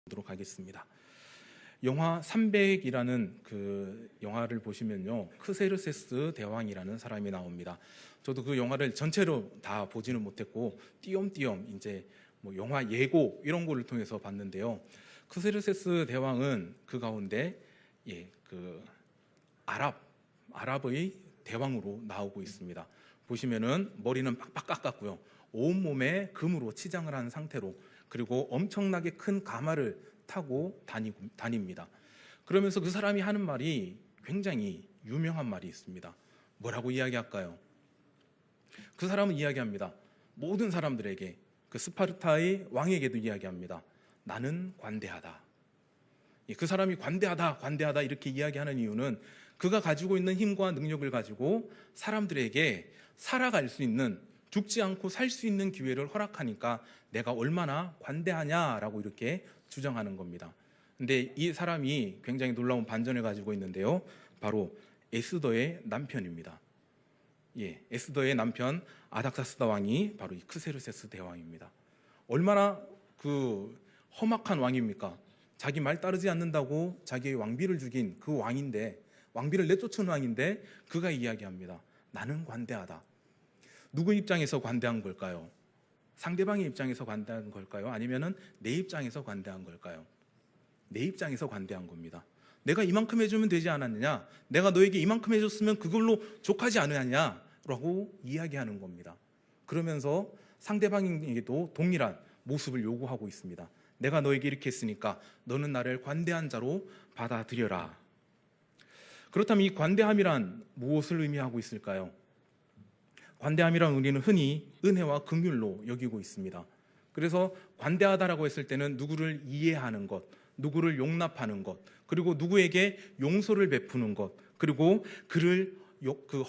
보도록 하겠습니다. 영화 300이라는 그 영화를 보시면요, 크세르세스 대왕이라는 사람이 나옵니다. 저도 그 영화를 전체로 다 보지는 못했고 띄엄띄엄 이제 뭐 영화 예고 이런 거를 통해서 봤는데요. 크세르세스 대왕은 그 가운데 그 아랍의 대왕으로 나오고 있습니다. 보시면은 머리는 빡빡 깎았고요. 온몸에 금으로 치장을 한 상태로, 그리고 엄청나게 큰 가마를 타고 다닙니다. 그러면서 그 사람이 하는 말이 굉장히 유명한 말이 있습니다. 뭐라고 이야기할까요? 그 사람은 이야기합니다. 모든 사람들에게, 그 스파르타의 왕에게도 이야기합니다. 나는 관대하다. 그 사람이 관대하다 이렇게 이야기하는 이유는 그가 가지고 있는 힘과 능력을 가지고 사람들에게 살아갈 수 있는, 죽지 않고 살 수 있는 기회를 허락하니까 내가 얼마나 관대하냐라고 이렇게 주장하는 겁니다. 근데 이 사람이 굉장히 놀라운 반전을 가지고 있는데요, 바로 에스더의 남편입니다. 에스더의 남편 아닥사스다 왕이 바로 이 크세르세스 대왕입니다. 얼마나 그 험악한 왕입니까? 자기 말 따르지 않는다고 자기의 왕비를 죽인 그 왕인데, 왕비를 내쫓은 왕인데, 그가 이야기합니다. 나는 관대하다. 누구 입장에서 관대한 걸까요? 상대방의 입장에서 관대한 걸까요? 아니면은 내 입장에서 관대한 걸까요? 내 입장에서 관대한 겁니다. 내가 이만큼 해주면 되지 않았느냐? 내가 너에게 이만큼 해줬으면 그걸로 족하지 않느냐라고 이야기하는 겁니다. 그러면서 상대방에게도 동일한 모습을 요구하고 있습니다. 내가 너에게 이렇게 했으니까 너는 나를 관대한 자로 받아들여라. 그렇다면 이 관대함이란 무엇을 의미하고 있을까요? 관대함이란 우리는 흔히 은혜와 긍휼로 여기고 있습니다. 그래서 관대하다라고 했을 때는 누구를 이해하는 것, 누구를 용납하는 것, 그리고 누구에게 용서를 베푸는 것, 그리고 그를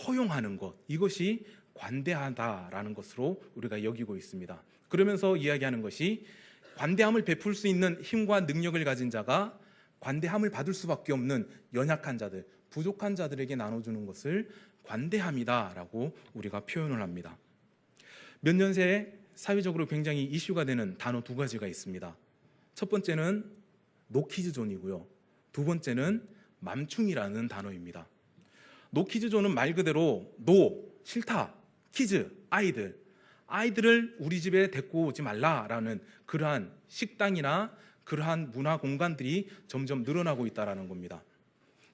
허용하는 것, 이것이 관대하다라는 것으로 우리가 여기고 있습니다. 그러면서 이야기하는 것이, 관대함을 베풀 수 있는 힘과 능력을 가진 자가 관대함을 받을 수밖에 없는 연약한 자들, 부족한 자들에게 나눠주는 것을 관대함이다라고 우리가 표현을 합니다. 몇 년 새에 사회적으로 굉장히 이슈가 되는 단어 두 가지가 있습니다. 첫 번째는 노키즈존이고요, 두 번째는 맘충이라는 단어입니다. 노키즈존은 말 그대로 노, 싫다, 키즈, 아이들을 우리 집에 데리고 오지 말라라는 그러한 식당이나 그러한 문화 공간들이 점점 늘어나고 있다는 겁니다.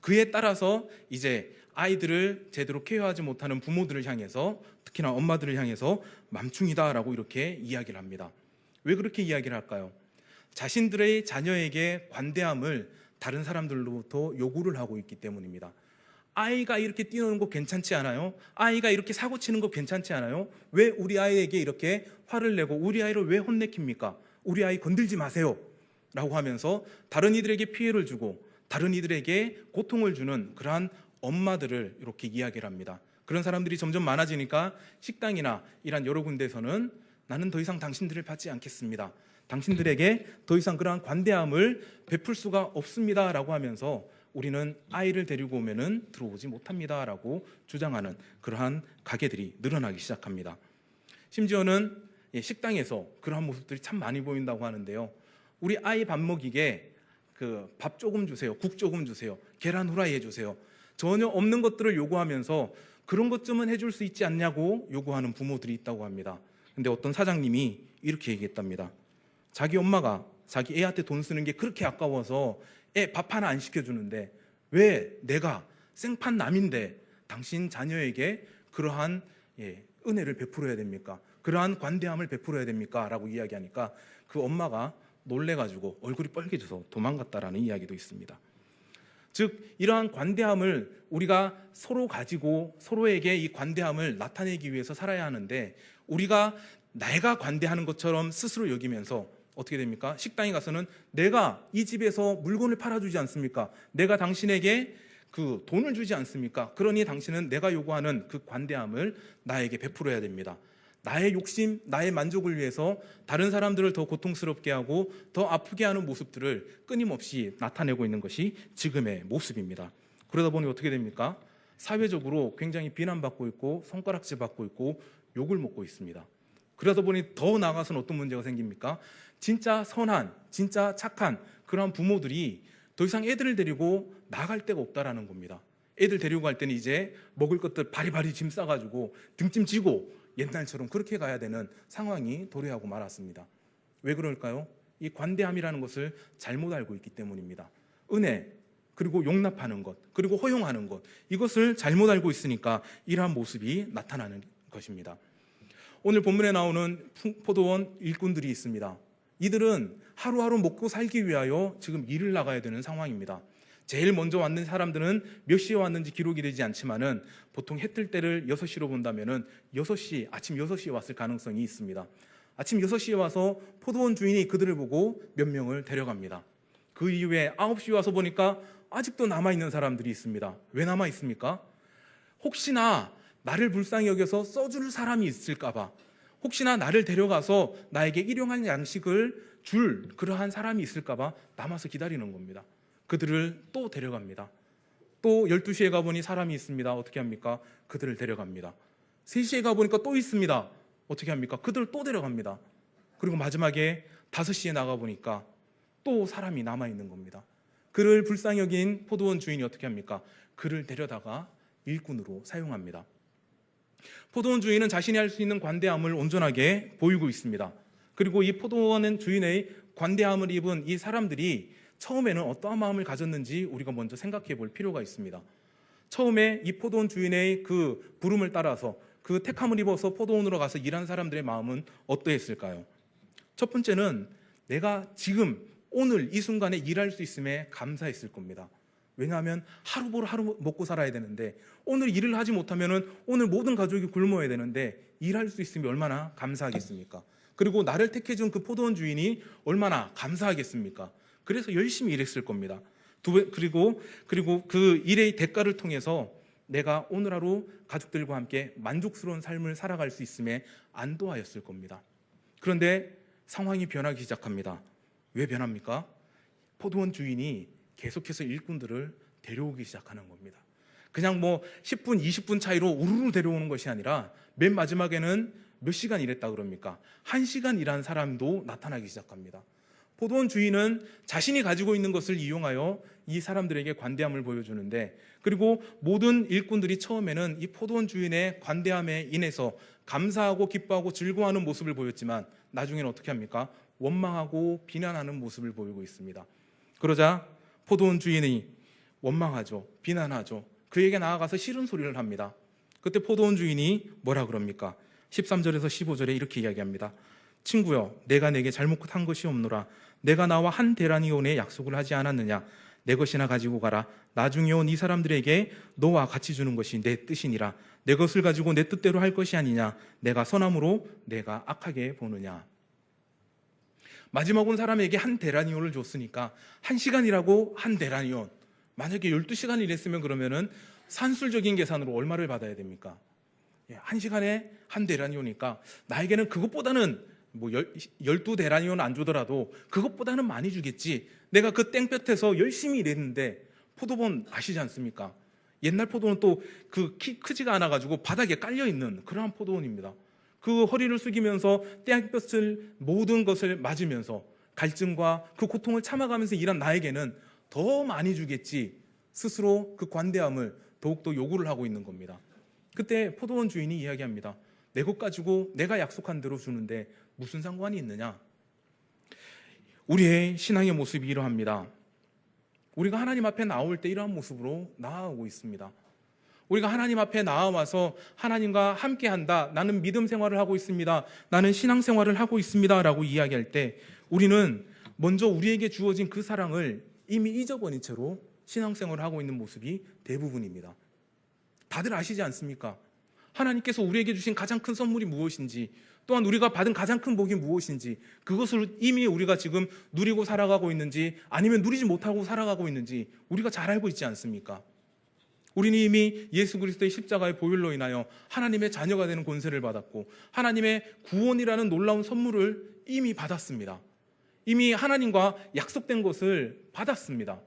그에 따라서 이제 아이들을 제대로 케어하지 못하는 부모들을 향해서, 특히나 엄마들을 향해서 맘충이다라고 이렇게 이야기를 합니다. 왜 그렇게 이야기를 할까요? 자신들의 자녀에게 관대함을 다른 사람들로부터 요구를 하고 있기 때문입니다. 아이가 이렇게 뛰노는 거 괜찮지 않아요? 아이가 이렇게 사고 치는 거 괜찮지 않아요? 왜 우리 아이에게 이렇게 화를 내고 우리 아이를 왜 혼내킵니까? 우리 아이 건들지 마세요 라고 하면서 다른 이들에게 피해를 주고 다른 이들에게 고통을 주는 그러한 엄마들을 이렇게 이야기를 합니다. 그런 사람들이 점점 많아지니까 식당이나 이런 여러 군데에서는 나는 더 이상 당신들을 받지 않겠습니다, 당신들에게 더 이상 그러한 관대함을 베풀 수가 없습니다 라고 하면서 우리는 아이를 데리고 오면은 들어오지 못합니다 라고 주장하는 그러한 가게들이 늘어나기 시작합니다. 심지어는 식당에서 그러한 모습들이 참 많이 보인다고 하는데요, 우리 아이 밥 먹이게 그 밥 조금 주세요, 국 조금 주세요, 계란 후라이 해주세요, 전혀 없는 것들을 요구하면서 그런 것쯤은 해줄 수 있지 않냐고 요구하는 부모들이 있다고 합니다. 근데 어떤 사장님이 이렇게 얘기했답니다. 자기 엄마가 자기 애한테 돈 쓰는 게 그렇게 아까워서 애 밥 하나 안 시켜주는데 왜 내가 생판 남인데 당신 자녀에게 그러한 은혜를 베풀어야 됩니까? 그러한 관대함을 베풀어야 됩니까? 라고 이야기하니까 그 엄마가 놀래가지고 얼굴이 빨개져서 도망갔다라는 이야기도 있습니다. 즉 이러한 관대함을 우리가 서로 가지고 서로에게 이 관대함을 나타내기 위해서 살아야 하는데, 우리가 내가 관대하는 것처럼 스스로 여기면서 어떻게 됩니까? 식당에 가서는 내가 이 집에서 물건을 팔아주지 않습니까? 내가 당신에게 그 돈을 주지 않습니까? 그러니 당신은 내가 요구하는 그 관대함을 나에게 베풀어야 됩니다. 나의 욕심, 나의 만족을 위해서 다른 사람들을 더 고통스럽게 하고 더 아프게 하는 모습들을 끊임없이 나타내고 있는 것이 지금의 모습입니다. 그러다 보니 어떻게 됩니까? 사회적으로 굉장히 비난받고 있고 손가락질 받고 있고 욕을 먹고 있습니다. 그러다 보니 더 나아가서는 어떤 문제가 생깁니까? 진짜 선한, 진짜 착한 그러한 부모들이 더 이상 애들을 데리고 나갈 데가 없다라는 겁니다. 애들 데리고 갈 때는 이제 먹을 것들 바리바리 짐 싸가지고 등짐 지고 옛날처럼 그렇게 가야 되는 상황이 도래하고 말았습니다. 왜 그럴까요? 이 관대함이라는 것을 잘못 알고 있기 때문입니다. 은혜, 그리고 용납하는 것, 그리고 허용하는 것, 이것을 잘못 알고 있으니까 이러한 모습이 나타나는 것입니다. 오늘 본문에 나오는 포도원 일꾼들이 있습니다. 이들은 하루하루 먹고 살기 위하여 지금 일을 나가야 되는 상황입니다. 제일 먼저 왔는 사람들은 몇 시에 왔는지 기록이 되지 않지만은 보통 해 뜰 때를 6시로 본다면은 아침 6시에 왔을 가능성이 있습니다. 아침 6시에 와서 포도원 주인이 그들을 보고 몇 명을 데려갑니다. 그 이후에 9시에 와서 보니까 아직도 남아있는 사람들이 있습니다. 왜 남아있습니까? 혹시나 나를 불쌍히 여겨서 써줄 사람이 있을까봐, 혹시나 나를 데려가서 나에게 일용할 양식을 줄 그러한 사람이 있을까봐 남아서 기다리는 겁니다. 그들을 또 데려갑니다. 또 12시에 가보니 사람이 있습니다. 어떻게 합니까? 그들을 데려갑니다. 3시에 가보니까 또 있습니다. 어떻게 합니까? 그들을 또 데려갑니다. 그리고 마지막에 5시에 나가보니까 또 사람이 남아있는 겁니다. 그를 불쌍히 여긴 포도원 주인이 어떻게 합니까? 그를 데려다가 일꾼으로 사용합니다. 포도원 주인은 자신이 할 수 있는 관대함을 온전하게 보이고 있습니다. 그리고 이 포도원 주인의 관대함을 입은 이 사람들이 처음에는 어떠한 마음을 가졌는지 우리가 먼저 생각해 볼 필요가 있습니다. 처음에 이 포도원 주인의 그 부름을 따라서 그 택함을 입어서 포도원으로 가서 일한 사람들의 마음은 어떠했을까요? 첫 번째는 내가 지금 오늘 이 순간에 일할 수 있음에 감사했을 겁니다. 왜냐하면 하루 보러 하루 먹고 살아야 되는데 오늘 일을 하지 못하면 오늘 모든 가족이 굶어야 되는데 일할 수 있으면 얼마나 감사하겠습니까? 그리고 나를 택해준 그 포도원 주인이 얼마나 감사하겠습니까? 그래서 열심히 일했을 겁니다. 그리고 그 일의 대가를 통해서 내가 오늘 하루 가족들과 함께 만족스러운 삶을 살아갈 수 있음에 안도하였을 겁니다. 그런데 상황이 변하기 시작합니다. 왜 변합니까? 포도원 주인이 계속해서 일꾼들을 데려오기 시작하는 겁니다. 그냥 10분, 20분 차이로 우르르 데려오는 것이 아니라 맨 마지막에는 몇 시간 일했다 그럽니까? 1시간 일한 사람도 나타나기 시작합니다. 포도원 주인은 자신이 가지고 있는 것을 이용하여 이 사람들에게 관대함을 보여주는데, 그리고 모든 일꾼들이 처음에는 이 포도원 주인의 관대함에 인해서 감사하고 기뻐하고 즐거워하는 모습을 보였지만 나중에는 어떻게 합니까? 원망하고 비난하는 모습을 보이고 있습니다. 그러자 포도원 주인이 원망하죠. 비난하죠. 그에게 나아가서 싫은 소리를 합니다. 그때 포도원 주인이 뭐라 그럽니까? 13절에서 15절에 이렇게 이야기합니다. 친구여, 내가 내게 잘못한 것이 없노라. 내가 나와 한 데나리온의 약속을 하지 않았느냐? 내 것이나 가지고 가라. 나중에 온 이 사람들에게 너와 같이 주는 것이 내 뜻이니라. 내 것을 가지고 내 뜻대로 할 것이 아니냐? 내가 선함으로 내가 악하게 보느냐? 마지막 온 사람에게 한 데나리온을 줬으니까 1시간이라고 한 데나리온, 만약에 12시간 일했으면 그러면은 산술적인 계산으로 얼마를 받아야 됩니까? 1시간에 한 데나리온이니까 나에게는 그것보다는 12데나리온 안 주더라도 그것보다는 많이 주겠지. 내가 그 땡볕에서 열심히 일했는데, 포도원 아시지 않습니까? 옛날 포도원 또 그 키 크지가 않아가지고 바닥에 깔려있는 그러한 포도원입니다. 그 허리를 숙이면서 땡볕을 모든 것을 맞으면서 갈증과 그 고통을 참아가면서 일한 나에게는 더 많이 주겠지. 스스로 그 관대함을 더욱더 요구를 하고 있는 겁니다. 그때 포도원 주인이 이야기합니다. 내 것 가지고 내가 약속한 대로 주는데 무슨 상관이 있느냐? 우리의 신앙의 모습이 이러합니다. 우리가 하나님 앞에 나올 때 이러한 모습으로 나아오고 있습니다. 우리가 하나님 앞에 나와서 하나님과 함께한다, 나는 믿음 생활을 하고 있습니다, 나는 신앙 생활을 하고 있습니다 라고 이야기할 때 우리는 먼저 우리에게 주어진 그 사랑을 이미 잊어버린 채로 신앙 생활을 하고 있는 모습이 대부분입니다. 다들 아시지 않습니까? 하나님께서 우리에게 주신 가장 큰 선물이 무엇인지, 또한 우리가 받은 가장 큰 복이 무엇인지, 그것을 이미 우리가 지금 누리고 살아가고 있는지 아니면 누리지 못하고 살아가고 있는지 우리가 잘 알고 있지 않습니까? 우리는 이미 예수 그리스도의 십자가의 보혈로 인하여 하나님의 자녀가 되는 권세를 받았고 하나님의 구원이라는 놀라운 선물을 이미 받았습니다. 이미 하나님과 약속된 것을 받았습니다.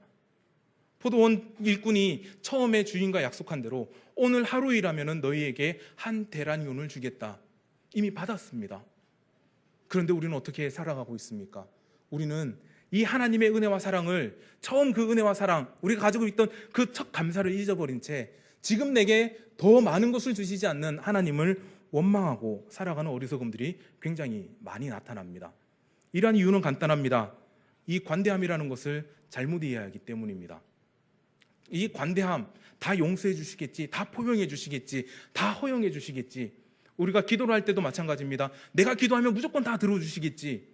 포도원 일꾼이 처음에 주인과 약속한 대로 오늘 하루 일하면 너희에게 한 데나리온을 주겠다. 이미 받았습니다. 그런데 우리는 어떻게 살아가고 있습니까? 우리는 이 하나님의 은혜와 사랑을, 처음 그 은혜와 사랑, 우리가 가지고 있던 그 첫 감사를 잊어버린 채 지금 내게 더 많은 것을 주시지 않는 하나님을 원망하고 살아가는 어리석음들이 굉장히 많이 나타납니다. 이러한 이유는 간단합니다. 이 관대함이라는 것을 잘못 이해하기 때문입니다. 이 관대함, 다 용서해 주시겠지, 다 포용해 주시겠지, 다 허용해 주시겠지. 우리가 기도를 할 때도 마찬가지입니다. 내가 기도하면 무조건 다 들어주시겠지.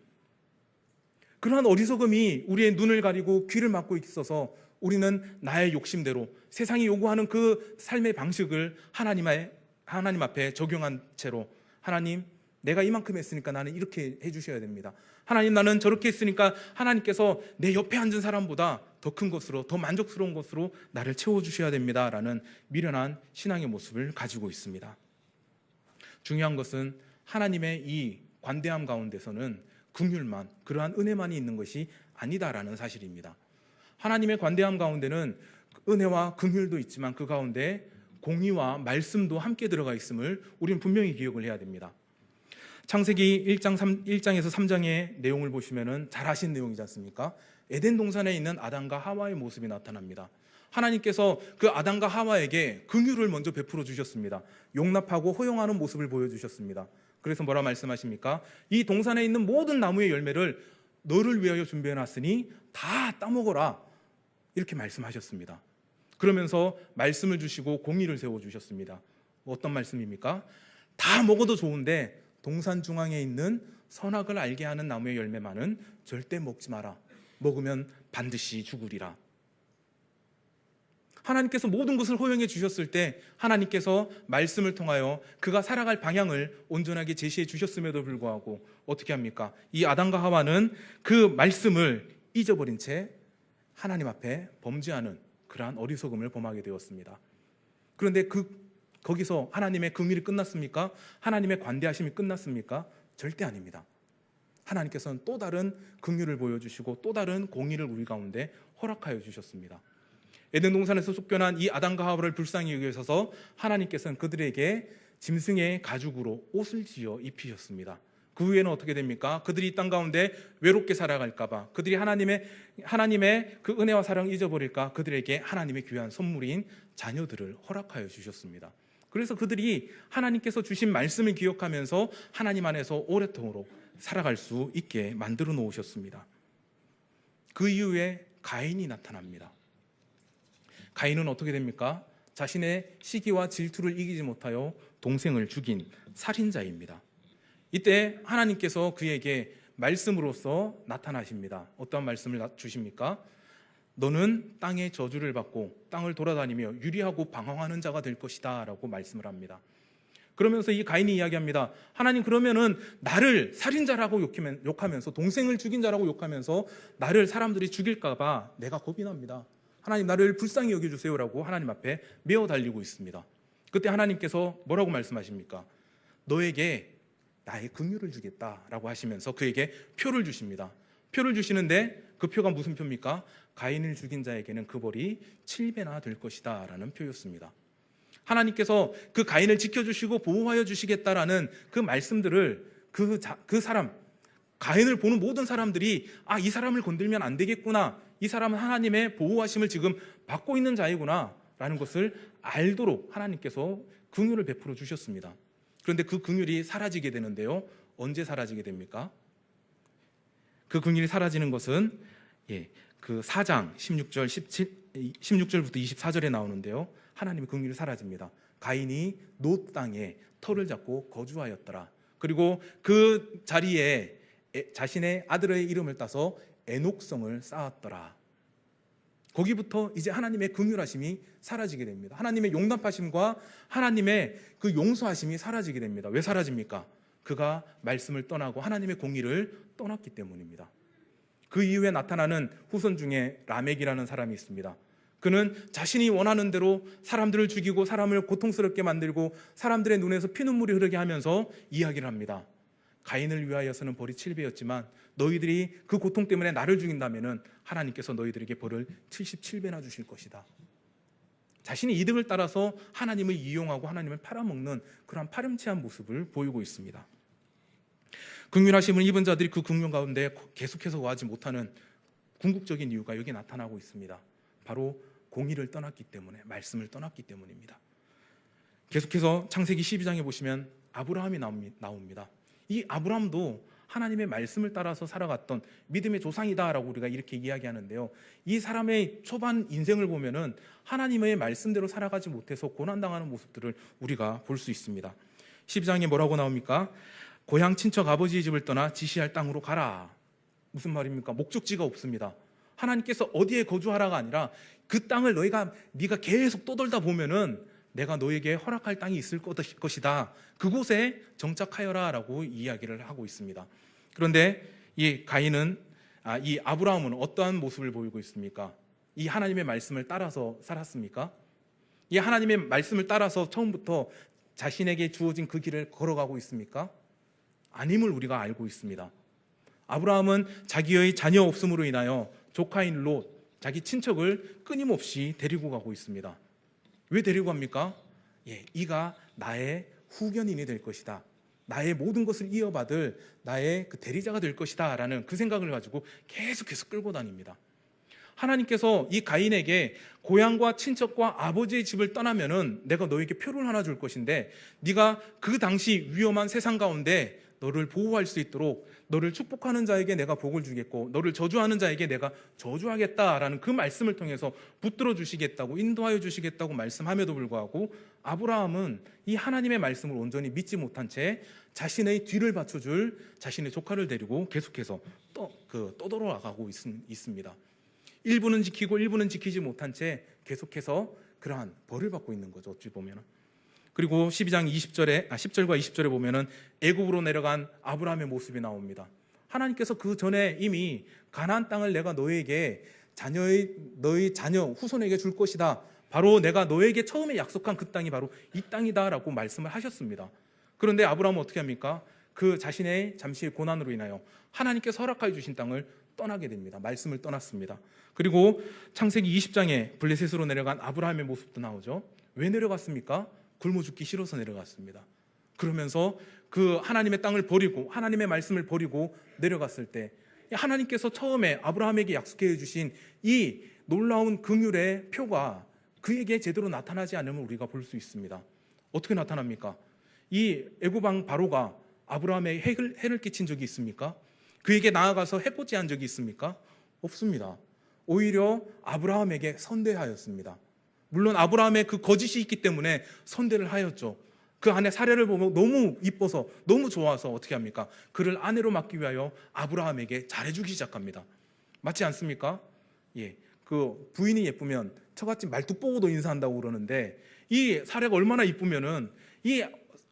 그러한 어리석음이 우리의 눈을 가리고 귀를 막고 있어서 우리는 나의 욕심대로 세상이 요구하는 그 삶의 방식을 하나님 앞에 적용한 채로, 하나님, 내가 이만큼 했으니까 나는 이렇게 해주셔야 됩니다. 하나님, 나는 저렇게 했으니까 하나님께서 내 옆에 앉은 사람보다 더 큰 것으로, 더 만족스러운 것으로 나를 채워주셔야 됩니다 라는 미련한 신앙의 모습을 가지고 있습니다. 중요한 것은 하나님의 이 관대함 가운데서는 긍휼만, 그러한 은혜만이 있는 것이 아니다라는 사실입니다. 하나님의 관대함 가운데는 은혜와 긍휼도 있지만 그 가운데 공의와 말씀도 함께 들어가 있음을 우리는 분명히 기억을 해야 됩니다. 창세기 1장에서 3장의 내용을 보시면 잘 아신 내용이지 않습니까? 에덴 동산에 있는 아담과 하와의 모습이 나타납니다. 하나님께서 그 아담과 하와에게 긍휼을 먼저 베풀어 주셨습니다. 용납하고 허용하는 모습을 보여주셨습니다. 그래서 뭐라 말씀하십니까? 이 동산에 있는 모든 나무의 열매를 너를 위하여 준비해놨으니 다 따먹어라, 이렇게 말씀하셨습니다. 그러면서 말씀을 주시고 공의를 세워주셨습니다. 어떤 말씀입니까? 다 먹어도 좋은데 동산 중앙에 있는 선악을 알게 하는 나무의 열매만은 절대 먹지 마라. 먹으면 반드시 죽으리라. 하나님께서 모든 것을 허용해 주셨을 때 하나님께서 말씀을 통하여 그가 살아갈 방향을 온전하게 제시해 주셨음에도 불구하고 어떻게 합니까? 이 아담과 하와는 그 말씀을 잊어버린 채 하나님 앞에 범죄하는 그러한 어리석음을 범하게 되었습니다. 그런데 거기서 하나님의 긍휼이 끝났습니까? 하나님의 관대하심이 끝났습니까? 절대 아닙니다. 하나님께서는 또 다른 긍휼을 보여주시고 또 다른 공의를 우리 가운데 허락하여 주셨습니다. 에덴 동산에서 쫓겨난 이 아담과 하와를 불쌍히 여기셔서 하나님께서는 그들에게 짐승의 가죽으로 옷을 지어 입히셨습니다. 그 후에는 어떻게 됩니까? 그들이 이 땅 가운데 외롭게 살아갈까봐, 그들이 하나님의 그 은혜와 사랑을 잊어버릴까, 그들에게 하나님의 귀한 선물인 자녀들을 허락하여 주셨습니다. 그래서 그들이 하나님께서 주신 말씀을 기억하면서 하나님 안에서 오랫동안 살아갈 수 있게 만들어 놓으셨습니다. 그 이후에 가인이 나타납니다. 가인은 어떻게 됩니까? 자신의 시기와 질투를 이기지 못하여 동생을 죽인 살인자입니다. 이때 하나님께서 그에게 말씀으로서 나타나십니다. 어떤 말씀을 주십니까? 너는 땅의 저주를 받고 땅을 돌아다니며 유리하고 방황하는 자가 될 것이다 라고 말씀을 합니다. 그러면서 이 가인이 이야기합니다. 하나님, 그러면은 나를 살인자라고 욕하면서, 동생을 죽인 자라고 욕하면서 나를 사람들이 죽일까 봐 내가 겁이 납니다. 하나님, 나를 불쌍히 여겨주세요라고 하나님 앞에 메어 달리고 있습니다. 그때 하나님께서 뭐라고 말씀하십니까? 너에게 나의 긍휼을 주겠다라고 하시면서 그에게 표를 주십니다. 표를 주시는데 그 표가 무슨 표입니까? 가인을 죽인 자에게는 그 벌이 7배나 될 것이다 라는 표였습니다. 하나님께서 그 가인을 지켜주시고 보호하여 주시겠다라는 그 말씀들을 그 사람, 가인을 보는 모든 사람들이 이 사람을 건들면 안 되겠구나, 이 사람은 하나님의 보호하심을 지금 받고 있는 자이구나 라는 것을 알도록 하나님께서 긍휼을 베풀어 주셨습니다. 그런데 그 긍휼이 사라지게 되는데요, 언제 사라지게 됩니까? 그 긍휼이 사라지는 것은 그 4장 16절부터 24절에 나오는데요, 하나님의 긍휼이 사라집니다. 가인이 놋 땅에 터를 잡고 거주하였더라. 그리고 그 자리에 자신의 아들의 이름을 따서 에녹성을 쌓았더라. 거기부터 이제 하나님의 긍휼하심이 사라지게 됩니다. 하나님의 용납하심과 하나님의 그 용서하심이 사라지게 됩니다. 왜 사라집니까? 그가 말씀을 떠나고 하나님의 공의를 떠났기 때문입니다. 그 이후에 나타나는 후손 중에 라멕이라는 사람이 있습니다. 그는 자신이 원하는 대로 사람들을 죽이고 사람을 고통스럽게 만들고 사람들의 눈에서 피눈물이 흐르게 하면서 이야기를 합니다. 가인을 위하여서는 벌이 7배였지만 너희들이 그 고통 때문에 나를 죽인다면 하나님께서 너희들에게 벌을 77배나 주실 것이다. 자신의 이득을 따라서 하나님을 이용하고 하나님을 팔아먹는 그런 파렴치한 모습을 보이고 있습니다. 긍휼하심을 입은 자들이 그 긍휼 가운데 계속해서 거하지 못하는 궁극적인 이유가 여기 나타나고 있습니다. 바로 공의를 떠났기 때문에, 말씀을 떠났기 때문입니다. 계속해서 창세기 12장에 보시면 아브라함이 나옵니다. 이 아브라함도 하나님의 말씀을 따라서 살아갔던 믿음의 조상이다라고 우리가 이렇게 이야기하는데요. 이 사람의 초반 인생을 보면은 하나님의 말씀대로 살아가지 못해서 고난당하는 모습들을 우리가 볼 수 있습니다. 12장에 뭐라고 나옵니까? 고향 친척 아버지의 집을 떠나 지시할 땅으로 가라. 무슨 말입니까? 목적지가 없습니다. 하나님께서 어디에 거주하라가 아니라 그 땅을 네가 계속 떠돌다 보면은 내가 너에게 허락할 땅이 있을 것이다. 그곳에 정착하여라라고 이야기를 하고 있습니다. 그런데 이 아브라함은 어떠한 모습을 보이고 있습니까? 이 하나님의 말씀을 따라서 살았습니까? 이 하나님의 말씀을 따라서 처음부터 자신에게 주어진 그 길을 걸어가고 있습니까? 아님을 우리가 알고 있습니다. 아브라함은 자기의 자녀 없음으로 인하여 조카인 롯, 자기 친척을 끊임없이 데리고 가고 있습니다. 왜 데리고 갑니까? 이가 나의 후견인이 될 것이다. 나의 모든 것을 이어받을 나의 그 대리자가 될 것이다 라는 그 생각을 가지고 계속해서 끌고 다닙니다. 하나님께서 이 가인에게 고향과 친척과 아버지의 집을 떠나면은 내가 너에게 표를 하나 줄 것인데 네가 그 당시 위험한 세상 가운데 너를 보호할 수 있도록 너를 축복하는 자에게 내가 복을 주겠고 너를 저주하는 자에게 내가 저주하겠다라는 그 말씀을 통해서 붙들어 주시겠다고, 인도하여 주시겠다고 말씀함에도 불구하고 아브라함은 이 하나님의 말씀을 온전히 믿지 못한 채 자신의 뒤를 받쳐줄 자신의 조카를 데리고 계속해서 떠돌아가고 있습니다. 일부는 지키고 일부는 지키지 못한 채 계속해서 그러한 벌을 받고 있는 거죠, 어찌 보면. 그리고 12장 10절과 20절에 보면은 애굽으로 내려간 아브라함의 모습이 나옵니다. 하나님께서 그 전에 이미 가나안 땅을 내가 너의 자녀 후손에게 줄 것이다. 바로 내가 너에게 처음에 약속한 그 땅이 바로 이 땅이다라고 말씀을 하셨습니다. 그런데 아브라함은 어떻게 합니까? 그 자신의 잠시의 고난으로 인하여 하나님께서 허락하여 주신 땅을 떠나게 됩니다. 말씀을 떠났습니다. 그리고 창세기 20장에 블레셋으로 내려간 아브라함의 모습도 나오죠. 왜 내려갔습니까? 굶어 죽기 싫어서 내려갔습니다. 그러면서 그 하나님의 땅을 버리고 하나님의 말씀을 버리고 내려갔을 때 하나님께서 처음에 아브라함에게 약속해 주신 이 놀라운 긍휼의 표가 그에게 제대로 나타나지 않으면 우리가 볼 수 있습니다. 어떻게 나타납니까? 이 애굽 왕 바로가 아브라함에게 해를 끼친 적이 있습니까? 그에게 나아가서 해코지한 적이 있습니까? 없습니다. 오히려 아브라함에게 선대하였습니다. 물론 아브라함의 그 거짓이 있기 때문에 선대를 하였죠. 그 안에 사례를 보면 너무 이뻐서 너무 좋아서 어떻게 합니까? 그를 아내로 맡기 위하여 아브라함에게 잘해주기 시작합니다. 맞지 않습니까? 그 부인이 예쁘면 처갓집 말뚝 보고도 인사한다고 그러는데 이 사례가 얼마나 이쁘면은 이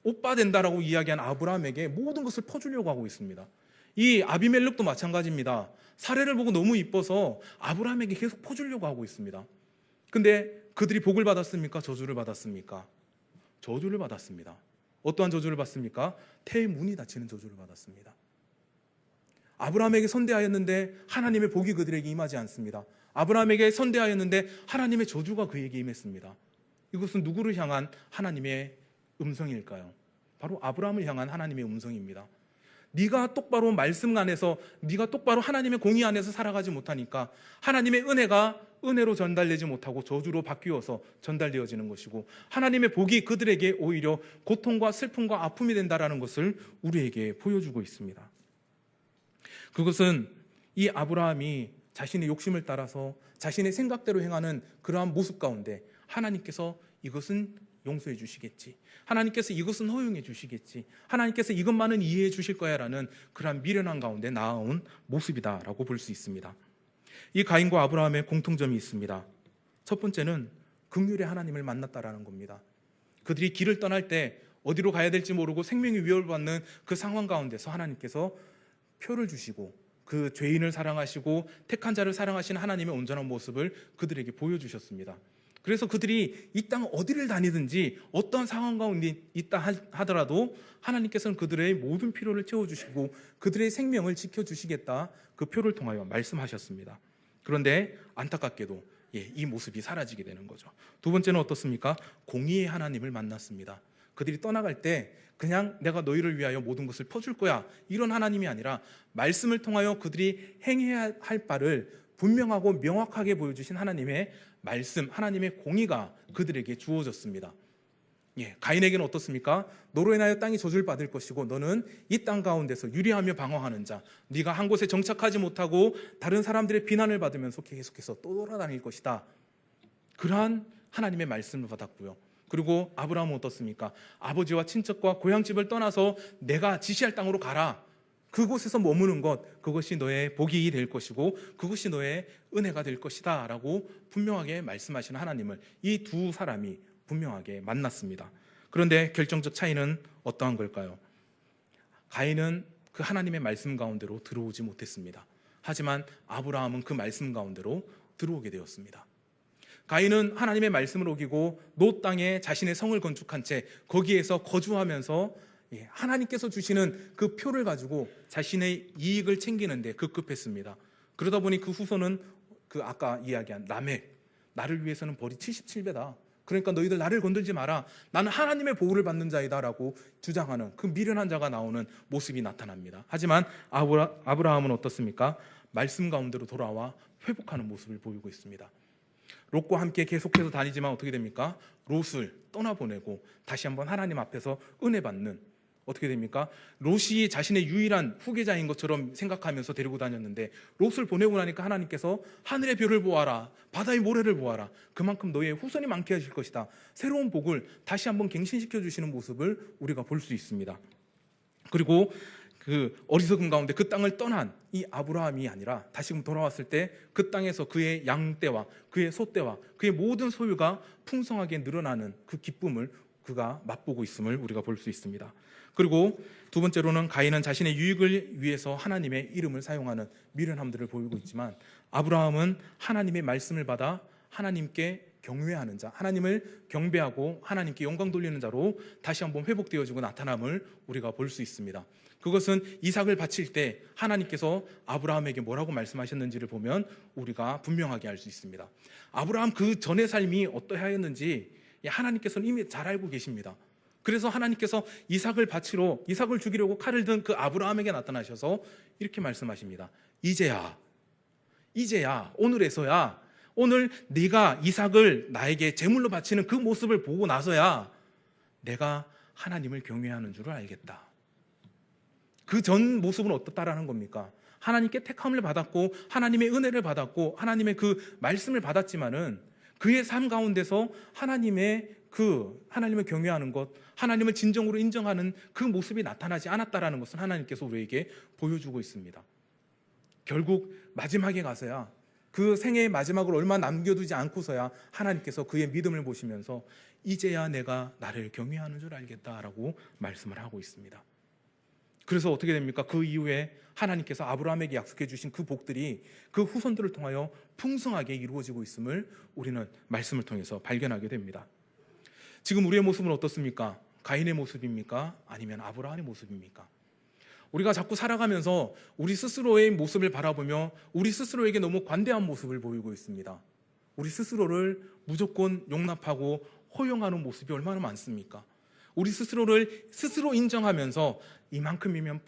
오빠 된다라고 이야기한 아브라함에게 모든 것을 퍼주려고 하고 있습니다. 이 아비멜렉도 마찬가지입니다. 사례를 보고 너무 이뻐서 아브라함에게 계속 퍼주려고 하고 있습니다. 근데 그들이 복을 받았습니까? 저주를 받았습니까? 저주를 받았습니다. 어떠한 저주를 받습니까? 태의 문이 닫히는 저주를 받았습니다. 아브라함에게 선대하였는데 하나님의 복이 그들에게 임하지 않습니다. 아브라함에게 선대하였는데 하나님의 저주가 그에게 임했습니다. 이것은 누구를 향한 하나님의 음성일까요? 바로 아브라함을 향한 하나님의 음성입니다. 네가 똑바로 말씀 안에서, 네가 똑바로 하나님의 공의 안에서 살아가지 못하니까 하나님의 은혜가 은혜로 전달되지 못하고 저주로 바뀌어서 전달되어지는 것이고, 하나님의 복이 그들에게 오히려 고통과 슬픔과 아픔이 된다라는 것을 우리에게 보여주고 있습니다. 그것은 이 아브라함이 자신의 욕심을 따라서 자신의 생각대로 행하는 그러한 모습 가운데 하나님께서 이것은 용서해 주시겠지, 하나님께서 이것은 허용해 주시겠지, 하나님께서 이것만은 이해해 주실 거야 라는 그러한 미련한 가운데 나아온 모습이다라고 볼 수 있습니다. 이 가인과 아브라함의 공통점이 있습니다. 첫 번째는 긍휼의 하나님을 만났다라는 겁니다. 그들이 길을 떠날 때 어디로 가야 될지 모르고 생명이 위협을 받는 그 상황 가운데서 하나님께서 표를 주시고 그 죄인을 사랑하시고 택한 자를 사랑하시는 하나님의 온전한 모습을 그들에게 보여주셨습니다. 그래서 그들이 이 땅 어디를 다니든지 어떤 상황 가운데 있다 하더라도 하나님께서는 그들의 모든 필요를 채워주시고 그들의 생명을 지켜주시겠다, 그 표를 통하여 말씀하셨습니다. 그런데 안타깝게도 이 모습이 사라지게 되는 거죠. 두 번째는 어떻습니까? 공의의 하나님을 만났습니다. 그들이 떠나갈 때 그냥 내가 너희를 위하여 모든 것을 퍼줄 거야, 이런 하나님이 아니라 말씀을 통하여 그들이 행해야 할 바를 분명하고 명확하게 보여주신 하나님의 말씀, 하나님의 공의가 그들에게 주어졌습니다. 가인에게는 어떻습니까? 너로 인하여 땅이 저주를 받을 것이고 너는 이 땅 가운데서 유리하며 방황하는 자, 네가 한 곳에 정착하지 못하고 다른 사람들의 비난을 받으면서 계속해서 또 돌아다닐 것이다. 그러한 하나님의 말씀을 받았고요. 그리고 아브라함은 어떻습니까? 아버지와 친척과 고향집을 떠나서 내가 지시할 땅으로 가라. 그곳에서 머무는 것, 그것이 너의 복이 될 것이고 그것이 너의 은혜가 될 것이다 라고 분명하게 말씀하시는 하나님을 이 두 사람이 분명하게 만났습니다. 그런데 결정적 차이는 어떠한 걸까요? 가인은 그 하나님의 말씀 가운데로 들어오지 못했습니다. 하지만 아브라함은 그 말씀 가운데로 들어오게 되었습니다. 가인은 하나님의 말씀을 어기고 노 땅에 자신의 성을 건축한 채 거기에서 거주하면서 하나님께서 주시는 그 표를 가지고 자신의 이익을 챙기는데 급급했습니다. 그러다 보니 그 후손은 그 아까 이야기한 라멕, 나를 위해서는 벌이 77배다. 그러니까 너희들 나를 건들지 마라. 나는 하나님의 보호를 받는 자이다 라고 주장하는 그 미련한 자가 나오는 모습이 나타납니다. 하지만 아브라함은 어떻습니까? 말씀 가운데로 돌아와 회복하는 모습을 보이고 있습니다. 롯과 함께 계속해서 다니지만 어떻게 됩니까? 롯을 떠나보내고 다시 한번 하나님 앞에서 은혜 받는, 어떻게 됩니까? 롯이 자신의 유일한 후계자인 것처럼 생각하면서 데리고 다녔는데 롯을 보내고 나니까 하나님께서 하늘의 별을 보아라, 바다의 모래를 보아라, 그만큼 너희의 후손이 많게 하실 것이다, 새로운 복을 다시 한번 갱신시켜 주시는 모습을 우리가 볼 수 있습니다. 그리고 그 어리석음 가운데 그 땅을 떠난 이 아브라함이 아니라 다시금 돌아왔을 때 그 땅에서 그의 양떼와 그의 소떼와 그의 모든 소유가 풍성하게 늘어나는 그 기쁨을 그가 맛보고 있음을 우리가 볼 수 있습니다. 그리고 두 번째로는 가인은 자신의 유익을 위해서 하나님의 이름을 사용하는 미련함들을 보이고 있지만 아브라함은 하나님의 말씀을 받아 하나님께 경외하는 자, 하나님을 경배하고 하나님께 영광 돌리는 자로 다시 한번 회복되어지고 나타남을 우리가 볼 수 있습니다. 그것은 이삭을 바칠 때 하나님께서 아브라함에게 뭐라고 말씀하셨는지를 보면 우리가 분명하게 알 수 있습니다. 아브라함 그 전의 삶이 어떠하였는지 하나님께서는 이미 잘 알고 계십니다. 그래서 하나님께서 이삭을 바치러, 이삭을 죽이려고 칼을 든 그 아브라함에게 나타나셔서 이렇게 말씀하십니다. 이제야 오늘에서야, 오늘 네가 이삭을 나에게 제물로 바치는 그 모습을 보고 나서야 내가 하나님을 경외하는 줄을 알겠다. 그 전 모습은 어떻다라는 겁니까? 하나님께 택함을 받았고 하나님의 은혜를 받았고 하나님의 그 말씀을 받았지만은 그의 삶 가운데서 하나님을 경외하는 것, 하나님을 진정으로 인정하는 그 모습이 나타나지 않았다라는 것을 하나님께서 우리에게 보여주고 있습니다. 결국 마지막에 가서야, 그 생애의 마지막을 얼마 남겨두지 않고서야 하나님께서 그의 믿음을 보시면서 이제야 내가 나를 경외하는 줄 알겠다라고 말씀을 하고 있습니다. 그래서 어떻게 됩니까? 그 이후에 하나님께서 아브라함에게 약속해 주신 그 복들이 그 후손들을 통하여 풍성하게 이루어지고 있음을 우리는 말씀을 통해서 발견하게 됩니다. 지금 우리의 모습은 어떻습니까? 가인의 모습입니까? 아니면 아브라함의 모습입니까? 우리가 자꾸 살아가면서 우리 스스로의 모습을 바라보며 우리 스스로에게 너무 관대한 모습을 보이고 있습니다. 우리 스스로를 무조건 용납하고 허용하는 모습이 얼마나 많습니까? 우리 스스로를 스스로 인정하면서 이만큼이면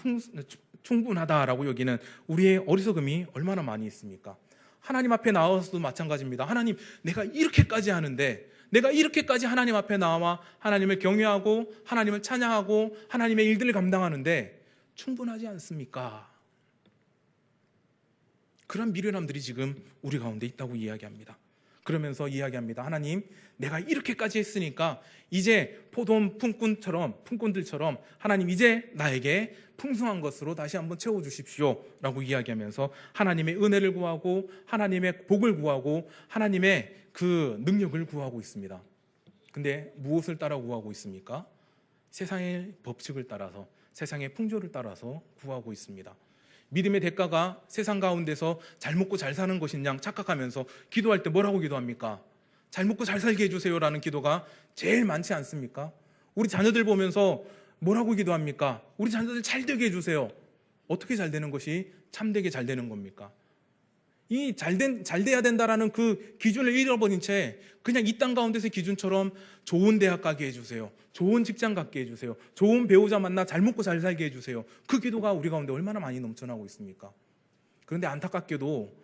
충분하다라고 여기는 우리의 어리석음이 얼마나 많이 있습니까? 하나님 앞에 나와서도 마찬가지입니다. 하나님, 내가 이렇게까지 하는데, 내가 이렇게까지 하나님 앞에 나와 하나님을 경외하고 하나님을 찬양하고 하나님의 일들을 감당하는데 충분하지 않습니까? 그런 미련함들이 지금 우리 가운데 있다고 이야기합니다. 그러면서 이야기합니다. 하나님, 내가 이렇게까지 했으니까 이제 포도원 품꾼들처럼 하나님 이제 나에게 풍성한 것으로 다시 한번 채워주십시오 라고 이야기하면서 하나님의 은혜를 구하고 하나님의 복을 구하고 하나님의 그 능력을 구하고 있습니다. 근데 무엇을 따라 구하고 있습니까? 세상의 법칙을 따라서, 세상의 풍조를 따라서 구하고 있습니다. 믿음의 대가가 세상 가운데서 잘 먹고 잘 사는 것인 양 착각하면서 기도할 때 뭐라고 기도합니까? 잘 먹고 잘 살게 해주세요라는 기도가 제일 많지 않습니까? 우리 자녀들 보면서 뭐라고 기도합니까? 우리 자녀들 잘 되게 해주세요. 어떻게 잘 되는 것이 참되게 잘 되는 겁니까? 잘 돼야 된다라는 그 기준을 잃어버린 채 그냥 이 땅 가운데서의 기준처럼 좋은 대학 가게 해주세요, 좋은 직장 갖게 해주세요, 좋은 배우자 만나 잘 먹고 잘 살게 해주세요. 그 기도가 우리 가운데 얼마나 많이 넘쳐나고 있습니까? 그런데 안타깝게도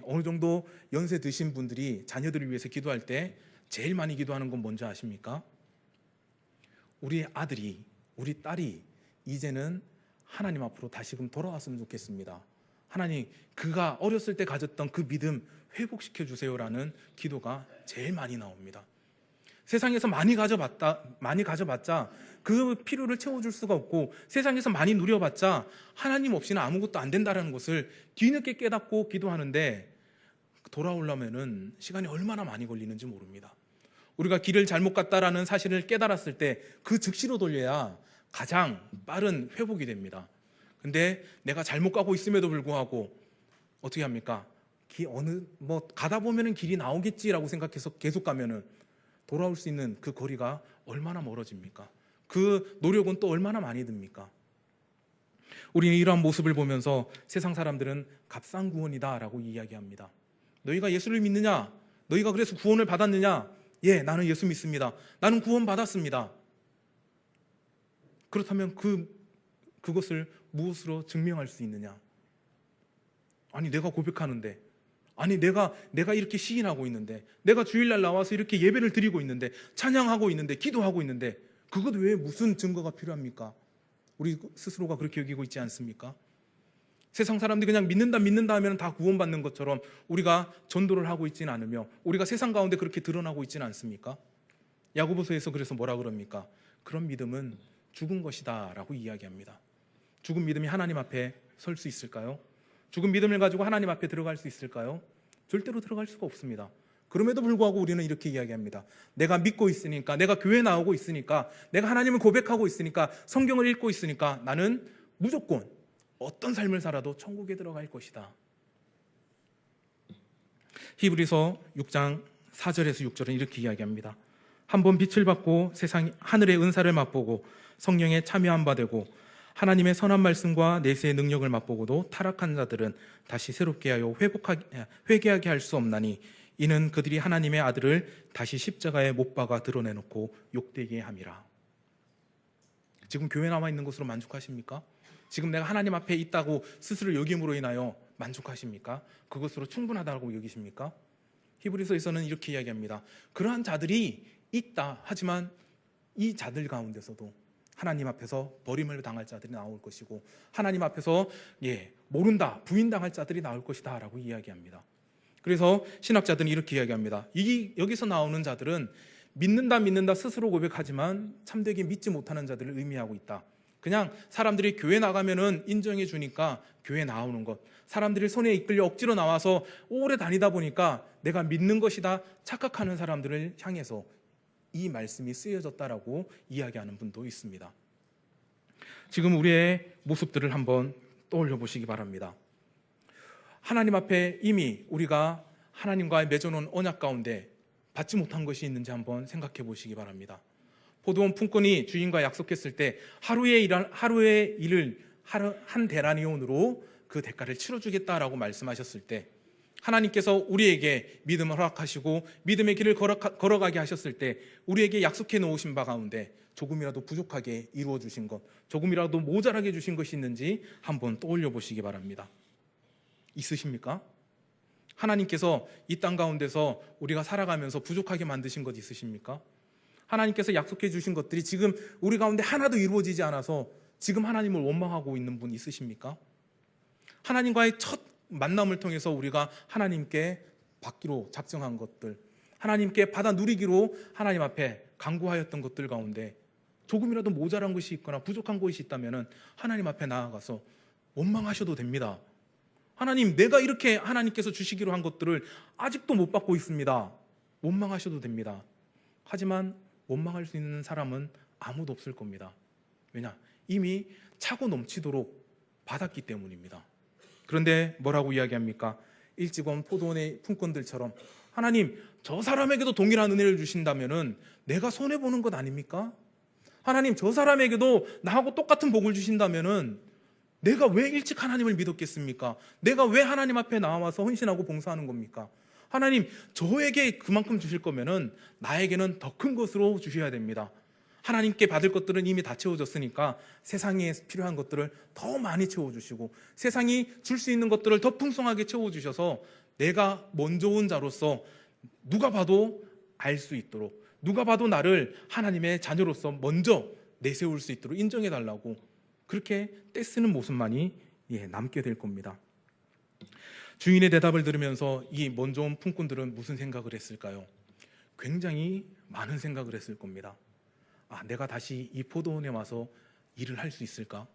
어느 정도 연세 드신 분들이 자녀들을 위해서 기도할 때 제일 많이 기도하는 건 뭔지 아십니까? 우리 아들이, 우리 딸이 이제는 하나님 앞으로 다시금 돌아왔으면 좋겠습니다. 하나님, 그가 어렸을 때 가졌던 그 믿음 회복시켜 주세요라는 기도가 제일 많이 나옵니다. 세상에서 많이 가져봤자 그 필요를 채워줄 수가 없고, 세상에서 많이 누려봤자 하나님 없이는 아무것도 안 된다는 것을 뒤늦게 깨닫고 기도하는데, 돌아오려면은 시간이 얼마나 많이 걸리는지 모릅니다. 우리가 길을 잘못 갔다라는 사실을 깨달았을 때 그 즉시로 돌려야 가장 빠른 회복이 됩니다. 근데 내가 잘못 가고 있음에도 불구하고 어떻게 합니까? 가다 보면은 길이 나오겠지라고 생각해서 계속 가면은 돌아올 수 있는 그 거리가 얼마나 멀어집니까? 그 노력은 또 얼마나 많이 듭니까? 우리는 이러한 모습을 보면서 세상 사람들은 값싼 구원이다라고 이야기합니다. 너희가 예수를 믿느냐? 너희가 그래서 구원을 받았느냐? 예, 나는 예수 믿습니다. 나는 구원 받았습니다. 그렇다면 그것을 무엇으로 증명할 수 있느냐? 아니, 내가 고백하는데, 아니 내가 이렇게 시인하고 있는데, 내가 주일날 나와서 이렇게 예배를 드리고 있는데, 찬양하고 있는데, 기도하고 있는데, 그것 외에 무슨 증거가 필요합니까? 우리 스스로가 그렇게 여기고 있지 않습니까? 세상 사람들이 그냥 믿는다 하면 다 구원받는 것처럼 우리가 전도를 하고 있지는 않으며, 우리가 세상 가운데 그렇게 드러나고 있지는 않습니까? 야고보서에서 그래서 뭐라 그럽니까? 그런 믿음은 죽은 것이다 라고 이야기합니다. 죽은 믿음이 하나님 앞에 설 수 있을까요? 죽은 믿음을 가지고 하나님 앞에 들어갈 수 있을까요? 절대로 들어갈 수가 없습니다. 그럼에도 불구하고 우리는 이렇게 이야기합니다. 내가 믿고 있으니까, 내가 교회 나오고 있으니까, 내가 하나님을 고백하고 있으니까, 성경을 읽고 있으니까 나는 무조건 어떤 삶을 살아도 천국에 들어갈 것이다. 히브리서 6장 4절에서 6절은 이렇게 이야기합니다. 한번 빛을 받고 세상 하늘의 은사를 맛보고 성령에 참여한 바 되고 하나님의 선한 말씀과 내세의 능력을 맛보고도 타락한 자들은 다시 새롭게 하여 회개하게 할 수 없나니 이는 그들이 하나님의 아들을 다시 십자가에 못 박아 드러내놓고 욕되게 함이라. 지금 교회 나와 있는 것으로 만족하십니까? 지금 내가 하나님 앞에 있다고 스스로 여김으로 인하여 만족하십니까? 그것으로 충분하다고 여기십니까? 히브리서에서는 이렇게 이야기합니다. 그러한 자들이 있다 하지만 이 자들 가운데서도 하나님 앞에서 버림을 당할 자들이 나올 것이고, 하나님 앞에서 모른다, 부인당할 자들이 나올 것이다 라고 이야기합니다. 그래서 신학자들은 이렇게 이야기합니다. 여기서 나오는 자들은 믿는다 스스로 고백하지만 참되게 믿지 못하는 자들을 의미하고 있다. 그냥 사람들이 교회 나가면은 인정해 주니까 교회 나오는 것, 사람들이 손에 이끌려 억지로 나와서 오래 다니다 보니까 내가 믿는 것이다 착각하는 사람들을 향해서 이 말씀이 쓰여졌다라고 이야기하는 분도 있습니다. 지금 우리의 모습들을 한번 떠올려 보시기 바랍니다. 하나님 앞에 이미 우리가 하나님과의 맺어놓은 언약 가운데 받지 못한 것이 있는지 한번 생각해 보시기 바랍니다. 포도원 품꾼이 주인과 약속했을 때 하루의 일을 한 데나리온으로 그 대가를 치러주겠다라고 말씀하셨을 때, 하나님께서 우리에게 믿음을 허락하시고 믿음의 길을 걸어가게 하셨을 때 우리에게 약속해 놓으신 바 가운데 조금이라도 부족하게 이루어 주신 것, 조금이라도 모자라게 주신 것이 있는지 한번 떠올려 보시기 바랍니다. 있으십니까? 하나님께서 이 땅 가운데서 우리가 살아가면서 부족하게 만드신 것 있으십니까? 하나님께서 약속해 주신 것들이 지금 우리 가운데 하나도 이루어지지 않아서 지금 하나님을 원망하고 있는 분 있으십니까? 하나님과의 첫 만남을 통해서 우리가 하나님께 받기로 작정한 것들, 하나님께 받아 누리기로 하나님 앞에 간구하였던 것들 가운데 조금이라도 모자란 것이 있거나 부족한 것이 있다면 하나님 앞에 나아가서 원망하셔도 됩니다. 하나님, 내가 이렇게 하나님께서 주시기로 한 것들을 아직도 못 받고 있습니다. 원망하셔도 됩니다. 하지만 원망할 수 있는 사람은 아무도 없을 겁니다. 왜냐? 이미 차고 넘치도록 받았기 때문입니다. 그런데 뭐라고 이야기합니까? 일찍 온 포도원의 품꾼들처럼 하나님, 저 사람에게도 동일한 은혜를 주신다면 내가 손해보는 것 아닙니까? 하나님, 저 사람에게도 나하고 똑같은 복을 주신다면 내가 왜 일찍 하나님을 믿었겠습니까? 내가 왜 하나님 앞에 나와서 헌신하고 봉사하는 겁니까? 하나님, 저에게 그만큼 주실 거면은 나에게는 더 큰 것으로 주셔야 됩니다. 하나님께 받을 것들은 이미 다 채워졌으니까 세상에 필요한 것들을 더 많이 채워주시고, 세상이 줄 수 있는 것들을 더 풍성하게 채워주셔서 내가 먼저 온 자로서 누가 봐도 알 수 있도록, 누가 봐도 나를 하나님의 자녀로서 먼저 내세울 수 있도록 인정해달라고, 그렇게 떼쓰는 모습만이 남게 될 겁니다. 주인의 대답을 들으면서 이 먼저 온 품꾼들은 무슨 생각을 했을까요? 굉장히 많은 생각을 했을 겁니다. 내가 다시 이 포도원에 와서 일을 할 수 있을까?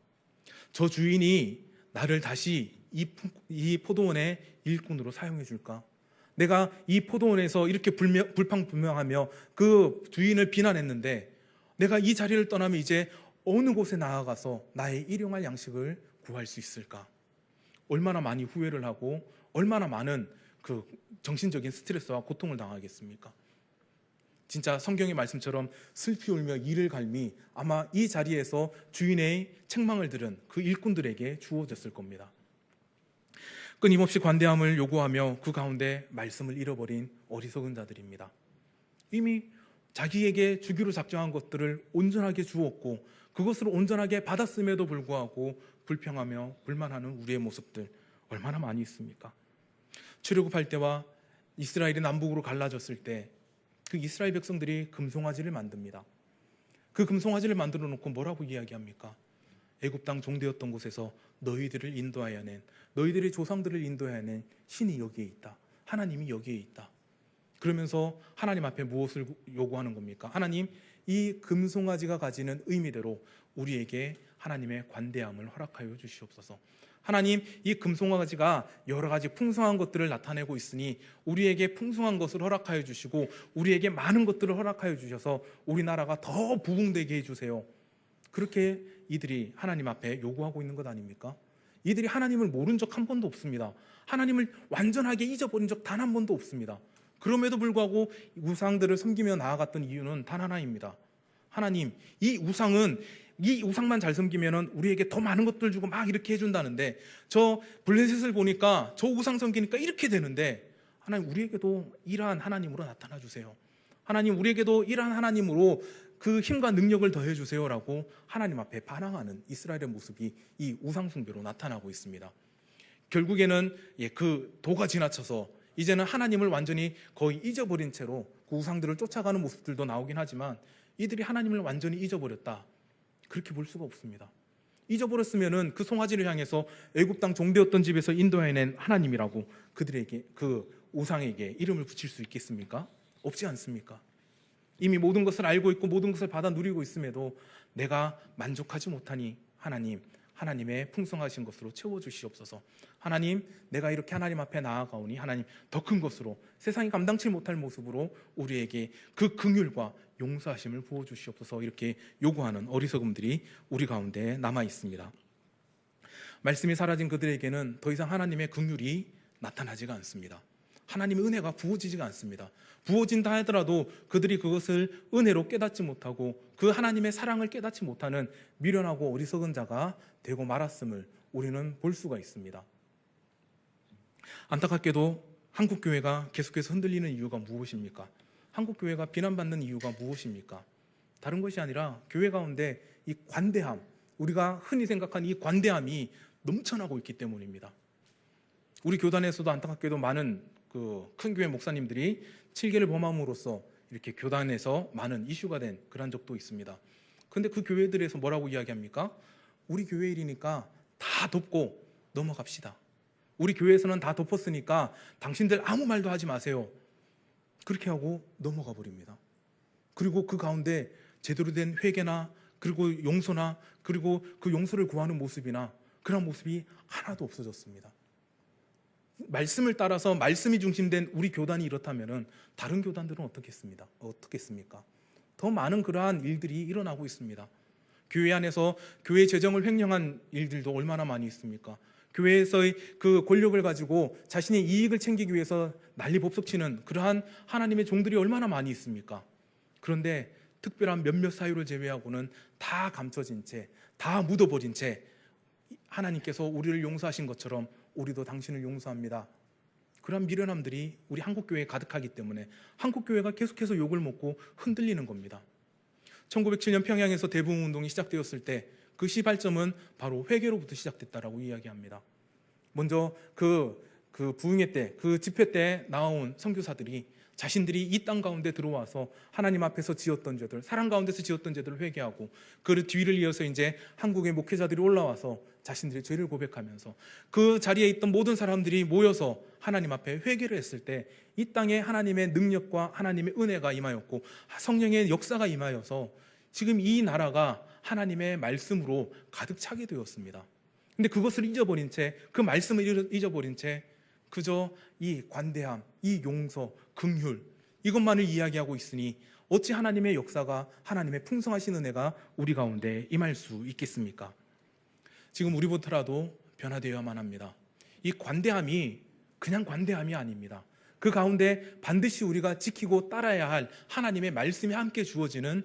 저 주인이 나를 다시 이 포도원의 일꾼으로 사용해 줄까? 내가 이 포도원에서 이렇게 불평불명하며 그 주인을 비난했는데 내가 이 자리를 떠나면 이제 어느 곳에 나아가서 나의 일용할 양식을 구할 수 있을까? 얼마나 많이 후회를 하고 얼마나 많은 그 정신적인 스트레스와 고통을 당하겠습니까? 진짜 성경의 말씀처럼 슬피 울며 이를 갈미 아마 이 자리에서 주인의 책망을 들은 그 일꾼들에게 주어졌을 겁니다. 끊임없이 관대함을 요구하며 그 가운데 말씀을 잃어버린 어리석은 자들입니다. 이미 자기에게 주기로 작정한 것들을 온전하게 주었고 그것을 온전하게 받았음에도 불구하고 불평하며 불만하는 우리의 모습들 얼마나 많이 있습니까? 출애굽할 때와 이스라엘이 남북으로 갈라졌을 때 그 이스라엘 백성들이 금송아지를 만듭니다. 그 금송아지를 만들어 놓고 뭐라고 이야기합니까? 애굽 땅 종되었던 곳에서 너희들을 인도하여 낸, 너희들의 조상들을 인도하여 낸 신이 여기에 있다. 하나님이 여기에 있다. 그러면서 하나님 앞에 무엇을 요구하는 겁니까? 하나님, 이 금송아지가 가지는 의미대로 우리에게 하나님의 관대함을 허락하여 주시옵소서. 하나님, 이 금송아지가 여러 가지 풍성한 것들을 나타내고 있으니 우리에게 풍성한 것을 허락하여 주시고 우리에게 많은 것들을 허락하여 주셔서 우리나라가 더 부흥되게 해주세요. 그렇게 이들이 하나님 앞에 요구하고 있는 것 아닙니까? 이들이 하나님을 모른 적 한 번도 없습니다. 하나님을 완전하게 잊어버린 적 단 한 번도 없습니다. 그럼에도 불구하고 우상들을 섬기며 나아갔던 이유는 단 하나입니다. 하나님, 이 우상만 잘 섬기면 우리에게 더 많은 것들 주고 막 이렇게 해준다는데, 저 블레셋을 보니까 저 우상 섬기니까 이렇게 되는데, 하나님, 우리에게도 이러한 하나님으로 나타나 주세요. 하나님, 우리에게도 이러한 하나님으로 그 힘과 능력을 더해 주세요라고 하나님 앞에 반항하는 이스라엘의 모습이 이 우상 숭배로 나타나고 있습니다. 결국에는 그 도가 지나쳐서 이제는 하나님을 완전히 거의 잊어버린 채로 그 우상들을 쫓아가는 모습들도 나오긴 하지만 이들이 하나님을 완전히 잊어버렸다, 그렇게 볼 수가 없습니다. 잊어버렸으면은 그 송아지를 향해서 애굽 땅 종되었던 집에서 인도해낸 하나님이라고 그들에게, 그 우상에게 이름을 붙일 수 있겠습니까? 없지 않습니까? 이미 모든 것을 알고 있고 모든 것을 받아 누리고 있음에도 내가 만족하지 못하니 하나님, 하나님의 풍성하신 것으로 채워주시옵소서. 하나님, 내가 이렇게 하나님 앞에 나아가오니 하나님, 더 큰 것으로, 세상이 감당치 못할 모습으로 우리에게 그 긍휼과 용서하심을 부어주시옵소서. 이렇게 요구하는 어리석음들이 우리 가운데 남아 있습니다. 말씀이 사라진 그들에게는 더 이상 하나님의 긍휼이 나타나지가 않습니다. 하나님의 은혜가 부어지지가 않습니다. 부어진다 하더라도 그들이 그것을 은혜로 깨닫지 못하고 그 하나님의 사랑을 깨닫지 못하는 미련하고 어리석은 자가 되고 말았음을 우리는 볼 수가 있습니다. 안타깝게도 한국교회가 계속해서 흔들리는 이유가 무엇입니까? 한국교회가 비난받는 이유가 무엇입니까? 다른 것이 아니라 교회 가운데 이 관대함, 우리가 흔히 생각하는 이 관대함이 넘쳐나고 있기 때문입니다. 우리 교단에서도 안타깝게도 많은 그 큰 교회 목사님들이 7계를 범함으로써 이렇게 교단에서 많은 이슈가 된 그런 적도 있습니다. 그런데 그 교회들에서 뭐라고 이야기합니까? 우리 교회 일이니까 다 덮고 넘어갑시다. 우리 교회에서는 다 덮었으니까 당신들 아무 말도 하지 마세요. 그렇게 하고 넘어가 버립니다. 그리고 그 가운데 제대로 된 회개나 그리고 용서나 그리고 그 용서를 구하는 모습이나 그런 모습이 하나도 없어졌습니다. 말씀을 따라서 말씀이 중심된 우리 교단이 이렇다면 다른 교단들은 어떻겠습니까? 더 많은 그러한 일들이 일어나고 있습니다. 교회 안에서 교회 재정을 횡령한 일들도 얼마나 많이 있습니까? 교회에서의 그 권력을 가지고 자신의 이익을 챙기기 위해서 난리법석치는 그러한 하나님의 종들이 얼마나 많이 있습니까? 그런데 특별한 몇몇 사유를 제외하고는 다 감춰진 채, 다 묻어버린 채 하나님께서 우리를 용서하신 것처럼 우리도 당신을 용서합니다. 그런 미련함들이 우리 한국교회에 가득하기 때문에 한국교회가 계속해서 욕을 먹고 흔들리는 겁니다. 1907년 평양에서 대부흥운동이 시작되었을 때 그 시발점은 바로 회개로부터 시작됐다라고 이야기합니다. 먼저 그 부흥회 때, 그 집회 때 나온 선교사들이 자신들이 이 땅 가운데 들어와서 하나님 앞에서 지었던 죄들, 사랑 가운데서 지었던 죄들을 회개하고 그 뒤를 이어서 이제 한국의 목회자들이 올라와서 자신들의 죄를 고백하면서 그 자리에 있던 모든 사람들이 모여서 하나님 앞에 회개를 했을 때 이 땅에 하나님의 능력과 하나님의 은혜가 임하였고 성령의 역사가 임하여서 지금 이 나라가 하나님의 말씀으로 가득 차게 되었습니다. 근데 그것을 잊어버린 채, 그 말씀을 잊어버린 채 그저 이 관대함, 이 용서, 긍휼 이것만을 이야기하고 있으니 어찌 하나님의 역사가, 하나님의 풍성하신 은혜가 우리 가운데 임할 수 있겠습니까? 지금 우리부터라도 변화되어야만 합니다. 이 관대함이 그냥 관대함이 아닙니다. 그 가운데 반드시 우리가 지키고 따라야 할 하나님의 말씀이 함께 주어지는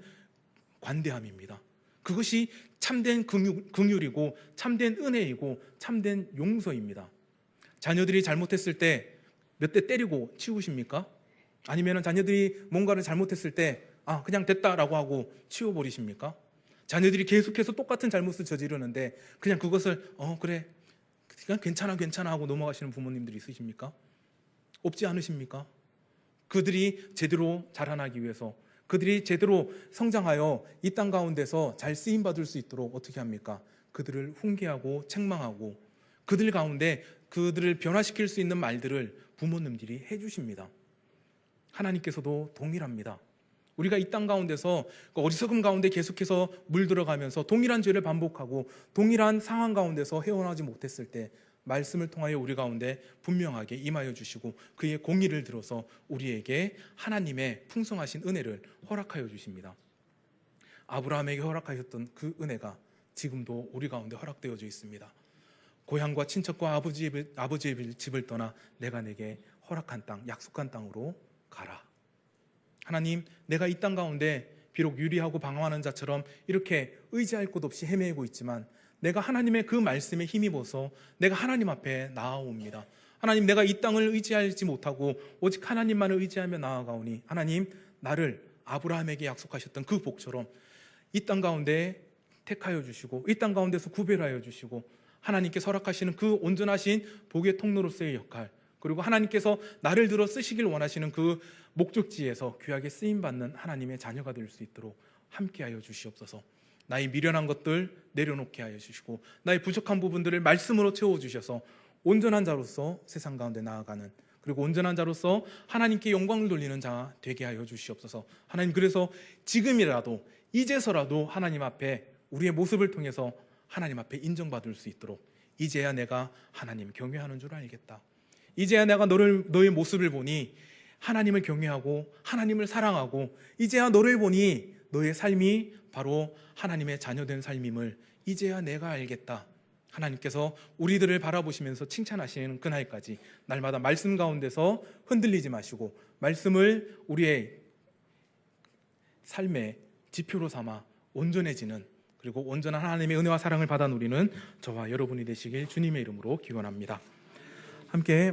관대함입니다. 그것이 참된 긍휼이고 참된 은혜이고 참된 용서입니다. 자녀들이 잘못했을 때 몇 대 때리고 치우십니까? 아니면 자녀들이 뭔가를 잘못했을 때 그냥 됐다라고 하고 치워버리십니까? 자녀들이 계속해서 똑같은 잘못을 저지르는데 그냥 그것을 그래 그냥 괜찮아 하고 넘어가시는 부모님들이 있으십니까? 없지 않으십니까? 그들이 제대로 자라나기 위해서, 그들이 제대로 성장하여 이 땅 가운데서 잘 쓰임받을 수 있도록 어떻게 합니까? 그들을 훈계하고 책망하고 그들 가운데 그들을 변화시킬 수 있는 말들을 부모님들이 해주십니다. 하나님께서도 동일합니다. 우리가 이 땅 가운데서 어리석음 가운데 계속해서 물들어가면서 동일한 죄를 반복하고 동일한 상황 가운데서 헤어나지 못했을 때 말씀을 통하여 우리 가운데 분명하게 임하여 주시고 그의 공의를 들어서 우리에게 하나님의 풍성하신 은혜를 허락하여 주십니다. 아브라함에게 허락하셨던 그 은혜가 지금도 우리 가운데 허락되어져 있습니다. 고향과 친척과 아버지의 집을 떠나 내가 내게 허락한 땅, 약속한 땅으로 가라. 하나님, 내가 이 땅 가운데 비록 유리하고 방황하는 자처럼 이렇게 의지할 곳 없이 헤매고 있지만 내가 하나님의 그 말씀에 힘입어서 내가 하나님 앞에 나아옵니다. 하나님, 내가 이 땅을 의지하지 못하고 오직 하나님만을 의지하며 나아가오니 하나님, 나를 아브라함에게 약속하셨던 그 복처럼 이 땅 가운데 택하여 주시고 이 땅 가운데서 구별하여 주시고 하나님께서 허락하시는 그 온전하신 복의 통로로서의 역할, 그리고 하나님께서 나를 들어 쓰시길 원하시는 그 목적지에서 귀하게 쓰임받는 하나님의 자녀가 될 수 있도록 함께하여 주시옵소서. 나의 미련한 것들 내려놓게 하여 주시고 나의 부족한 부분들을 말씀으로 채워주셔서 온전한 자로서 세상 가운데 나아가는, 그리고 온전한 자로서 하나님께 영광을 돌리는 자 되게 하여 주시옵소서. 하나님, 그래서 지금이라도 이제서라도 하나님 앞에 우리의 모습을 통해서 하나님 앞에 인정받을 수 있도록 이제야 내가 하나님 경외하는 줄 알겠다. 이제야 내가 너의 모습을 보니 하나님을 경외하고 하나님을 사랑하고 이제야 너를 보니 너의 삶이 바로 하나님의 자녀된 삶임을 이제야 내가 알겠다. 하나님께서 우리들을 바라보시면서 칭찬하시는 그날까지 날마다 말씀 가운데서 흔들리지 마시고 말씀을 우리의 삶의 지표로 삼아 온전해지는, 그리고 온전한 하나님의 은혜와 사랑을 받아 누리는 저와 여러분이 되시길 주님의 이름으로 기원합니다. 함께